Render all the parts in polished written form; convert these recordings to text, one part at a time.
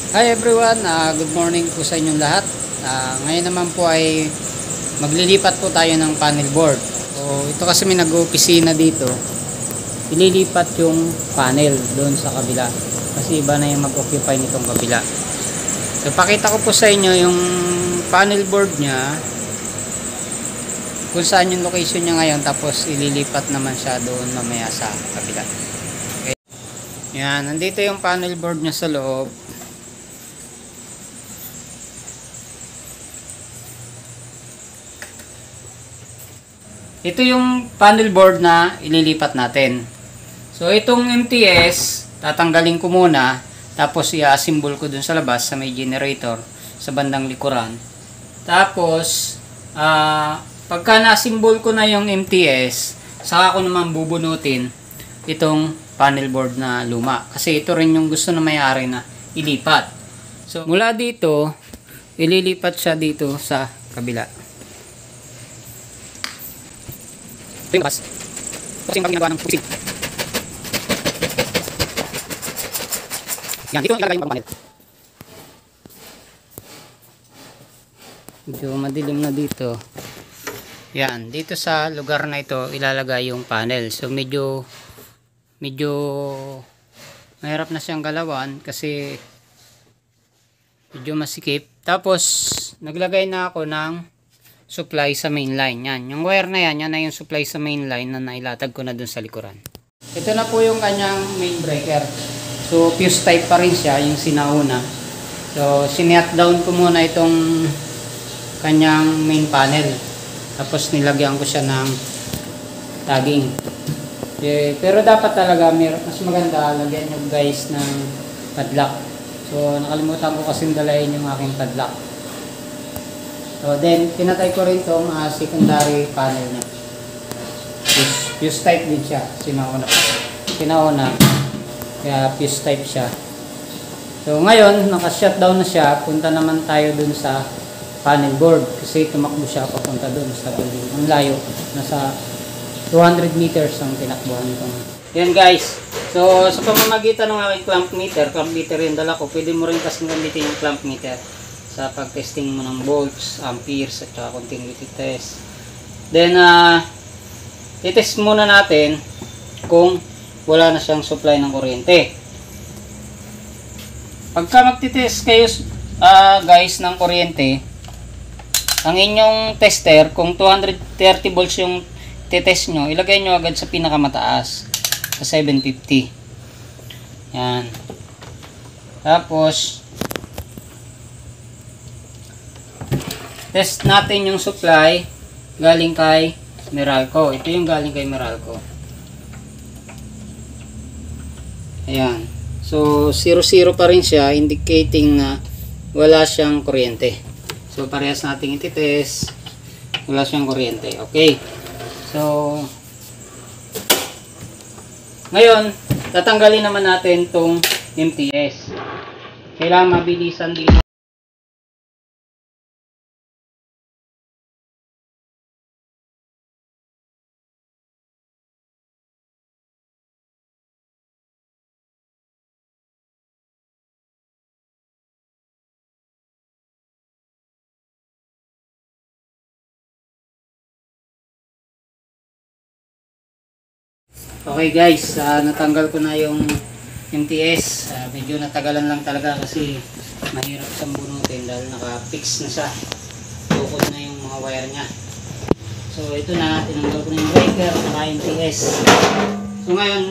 Hi everyone, good morning po sa inyong lahat. Ngayon naman po ay maglilipat po tayo ng panel board. So ito kasi may nag-opisina dito. Ililipat yung panel doon sa kabila. Kasi iba na yung mag-occupy nitong kabila. So pakita ko po sa inyo yung panel board niya. Kung saan yung location niya ngayon. Tapos ililipat naman siya doon mamaya sa kabila. Okay. Yan, nandito yung panel board niya sa loob. Ito yung panel board na ililipat natin. So itong MTS, tatanggalin ko muna, tapos i-assemble ko dun sa labas sa may generator sa bandang likuran. Tapos pagka na-assemble ko na yung MTS, saka ko naman bubunutin itong panel board na luma. Kasi ito rin yung gusto ng may-ari na ilipat. So mula dito, ililipat siya dito sa kabila. Ito yung labas. Ito kasi yung ginagawa ng pusin. Yan, dito yung ilalagay yung panel. Medyo madilim na dito. Yan, dito sa lugar na ito ilalagay yung panel. So medyo mahirap na siyang galawan kasi medyo masikip. Tapos naglagay na ako ng supply sa main line. Yan, yung wire na yan na yung supply sa main line na nailatag ko na dun sa likuran. Ito na po yung kanyang main breaker. So fuse type pa rin siya, yung sinauna. So sinat down ko muna itong kanyang main panel. Tapos nilagyan ko siya ng tagging. Pero dapat talaga mas maganda lagyan nyo guys ng padlock. So nakalimutan ko kasing dalayin yung aking padlock. So then pinatay ko rin itong secondary panel niya. Fuse type din siya. Sinauna. Kaya fuse type siya. So ngayon naka-shutdown na siya. Punta naman tayo dun sa panel board. Kasi tumakbo siya papunta dun sa building. Ang layo. Nasa 200 meters ang tinakbuhan nito. Yan guys. So sa pamamagitan ng aking clamp meter yung dala ko. Pwede mo rin kasing gamitin yung clamp meter sa pag-testing mo ng volts, amperes at saka continuity test. Then i-test muna natin kung wala na siyang supply ng kuryente. Pagka magtitest kayo guys ng kuryente, ang inyong tester, kung 230 volts yung titest nyo, ilagay nyo agad sa pinakamataas sa 750. Yan. Tapos test natin yung supply galing kay Meralco. Ito yung galing kay Meralco. Ayan. So 0-0 pa rin siya, indicating na wala siyang kuryente. So parehas nating ititest, wala siyang kuryente. Okay. So ngayon tatanggalin naman natin tong MTS. Kailangan mabilisan dito. Okay guys, natanggal ko na yung MTS. Medyo natagalan lang talaga kasi mahirap siyang bunutin dahil naka-fix na siya. Tukod na yung mga wire niya. So ito na, tinanggal ko na yung breaker at MTS. So ngayon,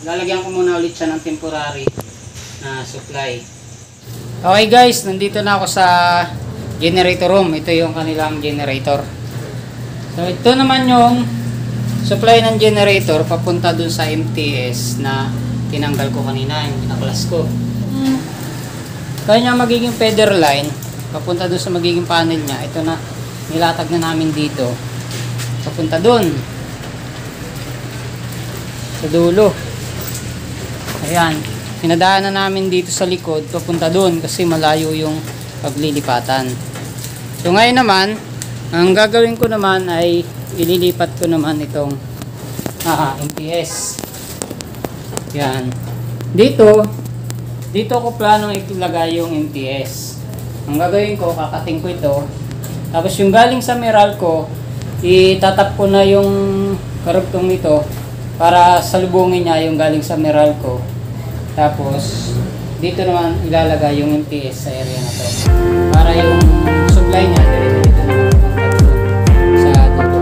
lalagyan ko muna ulit siya ng temporary na supply. Okay guys, nandito na ako sa generator room. Ito yung kanilang generator. So ito naman yung supply ng generator papunta dun sa MTS na tinanggal ko kanina, yung pinaklas ko. Kanya magiging feeder line papunta dun sa magiging panel niya. Ito na, nilatag na namin dito papunta dun sa dulo. Ayan, pinadaan na namin dito sa likod papunta dun kasi malayo yung paglilipatan. So ngayon naman, ang gagawin ko naman ay ililipat ko naman itong MTS. Yan. Dito dito ko planong ilagay yung MTS. Ang gagawin ko, kakating ko ito. Tapos yung galing sa Meralco, itatap ko na yung karugtong nito para salubungin niya yung galing sa Meralco. Tapos dito naman ilalagay yung MTS sa area na to. Para yung supply niya dire-diretso na sa dito.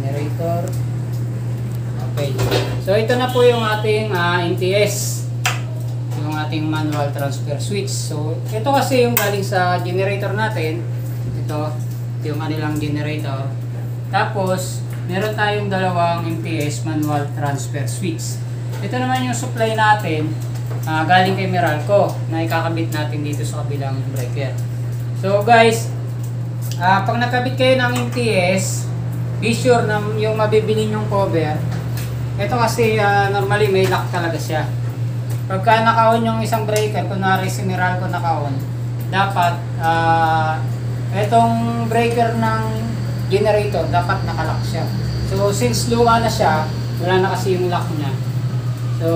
Generator. Okay. So ito na po yung ating MTS. Yung ating manual transfer switch. So ito kasi yung galing sa generator natin. Ito yung kanilang generator. Tapos meron tayong dalawang MTS manual transfer switch. Ito naman yung supply natin galing kay Meralco na ikakabit natin dito sa kabilang breaker. So guys, pag nakabit kayo ng MTS, be sure na yung mabibili nyong cover. Ito kasi normally may lock talaga siya. Pagka naka-on yung isang breaker, kunwari si Meralco naka-on, dapat itong breaker ng generator dapat naka-lock siya. So since luma na siya, wala na kasi yung lock niya. So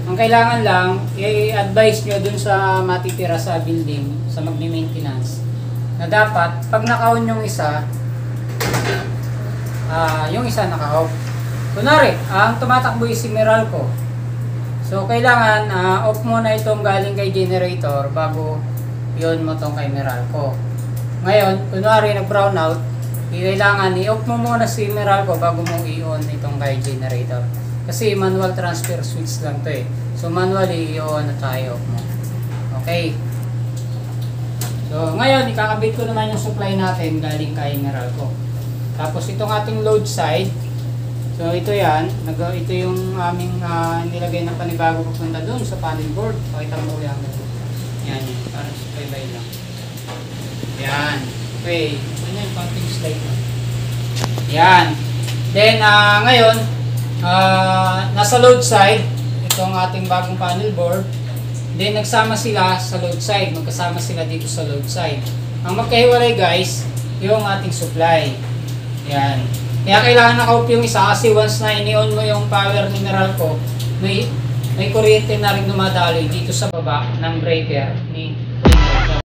ang kailangan lang i-advise nyo dun sa matitira sa building, sa magni-maintenance, na dapat pag naka-on yung isa naka-off. Kunwari, ang tumatakbo yung si Meralco. So, kailangan off muna itong galing kay generator bago yun mo tong kay Meralco. Ngayon, kunwari nag-brown out, kailangan i-off mo muna si Meralco bago mo i-on itong kay generator. Kasi manual transfer switch lang to eh. So, manually i-on na tayo, off mo. Okay. So, ngayon, ikakabit ko naman yung supply natin galing kay Meralco. Tapos, itong ating load side. So, ito yan. Ito yung aming nilagay na panibago papunta doon sa panel board. Pakita mo yan. Yan. Parang supply lang. Yan. Okay. Ano yung konting slide mo? Yan. Then, ngayon, nasa load side, ito ang ating bagong panel board. Then, nagsama sila sa load side. Magkasama sila dito sa load side. Ang magkahiwalay guys, yung ating supply. Yan. Kaya kailangan naka-off yung isa kasi once na ini-on mo yung power ni Meralco, may kuryente na rin dumadaloy dito sa baba ng breaker ni Meralco.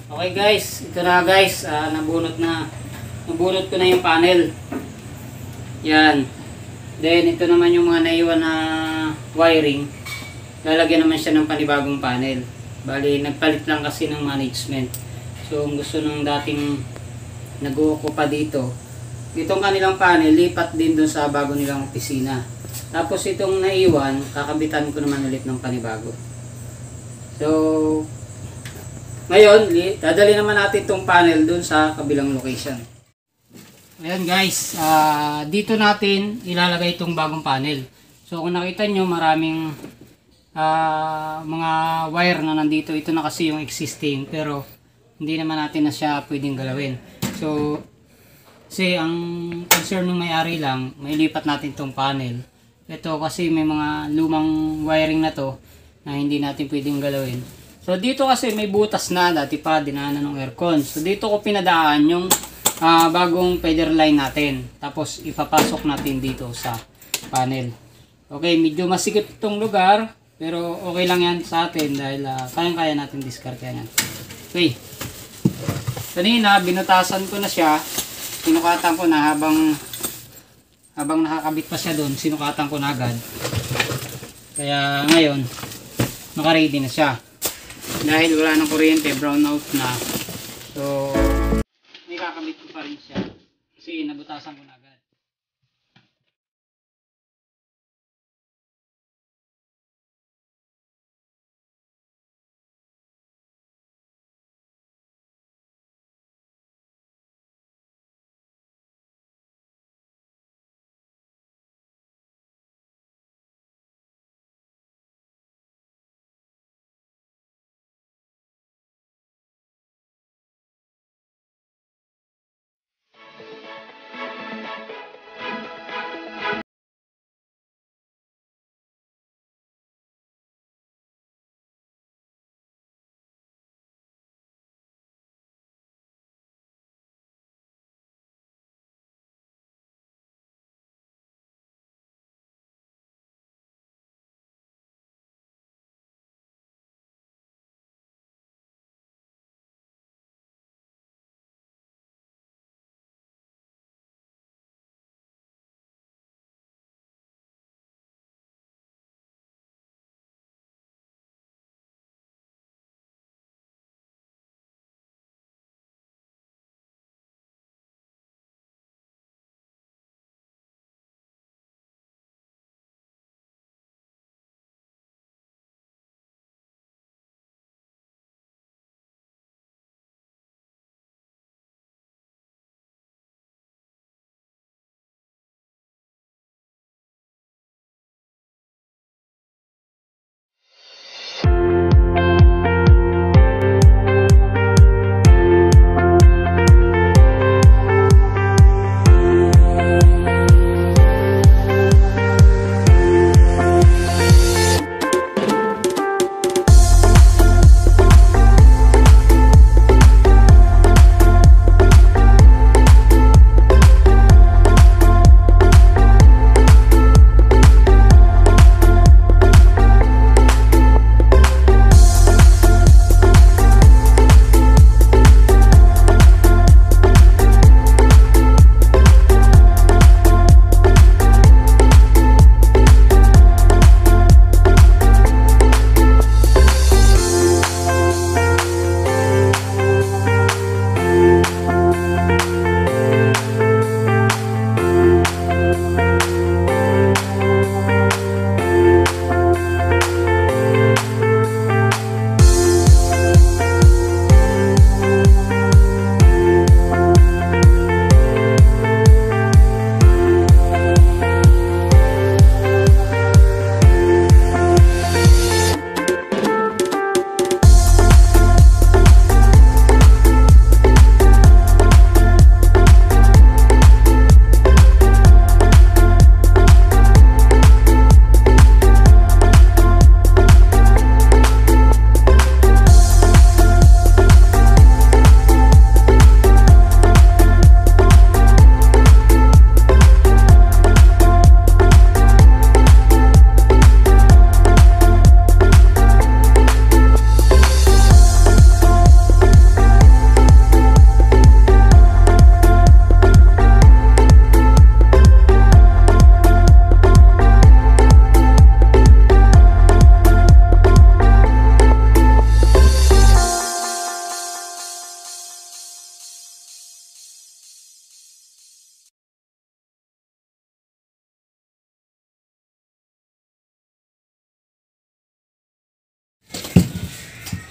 Okay guys, ito na guys, nabunot ko na yung panel. Yan. Then ito naman yung mga naiwan na wiring. Lalagyan naman siya ng panibagong panel. Bali, nagpalit lang kasi ng management. So, kung gusto ng dating nag-uukupa dito, itong kanilang panel, lipat din doon sa bago nilang opisina. Tapos itong naiwan, kakabitan ko naman ulit ng panibago. So, ngayon, dadali naman natin itong panel doon sa kabilang location. Ayan guys, dito natin ilalagay itong bagong panel. So kung nakita nyo, maraming mga wire na nandito. Ito na kasi yung existing, pero hindi naman natin na siya pwedeng galawin. So, kasi ang concern ng may-ari lang, mailipat natin itong panel. Ito kasi may mga lumang wiring na to na hindi natin pwedeng galawin. So dito kasi may butas na, dati pa dinaanan ng aircon. So dito ko pinadaan yung bagong feather line natin. Tapos ipapasok natin dito sa panel. Okay, medyo masikip itong lugar. Pero okay lang yan sa atin dahil kayang-kaya natin discard yan. Okay. Kanina, binutasan ko na siya. Sinukatan ko na habang nakakabit pa siya doon, sinukatan ko na agad. Kaya ngayon, naka-ready na siya. Dahil wala ng kuryente, brown out na. So, may kakabit ko pa rin siya. Kasi nabutasan ko na agad.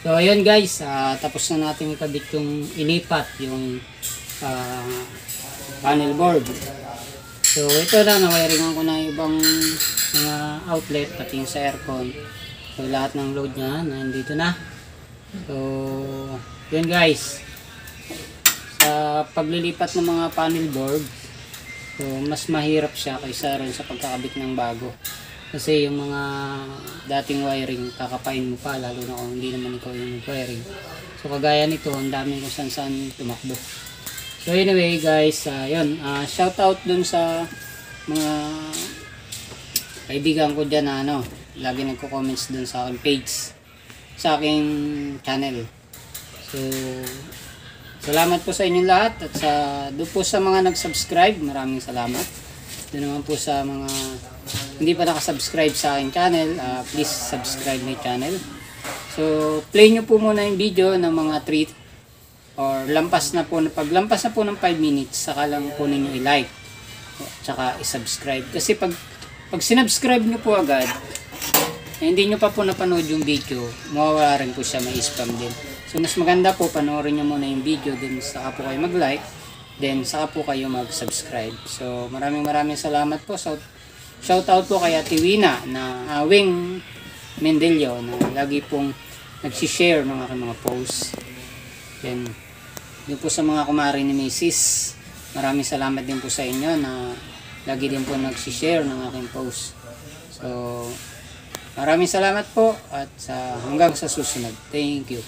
So ayun guys, tapos na natin ikabit yung inipat, yung panel board. So ito na, nawiringan ko na yung ibang mga outlet, pati yung sa aircon. So lahat ng load niya nandito na. So yun guys, sa paglilipat ng mga panel board, so mas mahirap siya kaysa rin sa pagkakabit ng bago. Kasi yung mga dating wiring, kakapain mo pa, lalo na kung hindi naman ikaw yung wiring. So kagaya nito, ang dami kung saan tumakbo. So anyway guys, yun, shout out dun sa mga kaibigan ko dyan na lagi nagko-comments dun sa aking page, sa aking channel. So, salamat po sa inyong lahat at doon po sa mga nag-subscribe, maraming salamat. Doon naman po sa mga hindi pa nakasubscribe sa aking channel, please subscribe my channel. So, play nyo po muna yung video ng mga 3 or paglampas na po ng 5 minutes, saka lang po ninyo i-like at saka i-subscribe. Kasi pag sinubscribe nyo po agad, hindi nyo pa po napanood yung video, mawawala rin po siya, may spam din. So, mas maganda po, panoorin nyo muna yung video, then saka po kayo mag-like, then saka po kayo mag-subscribe. So, maraming salamat po. So, shout out po kay Ate Wina na Wing Mendelio na lagi pong nagsishare ng aking mga posts. Then, yun po sa mga kumari ni Mrs. Maraming salamat din po sa inyo na lagi din po nagsishare ng aking post. So, maraming salamat po at hanggang sa susunod. Thank you.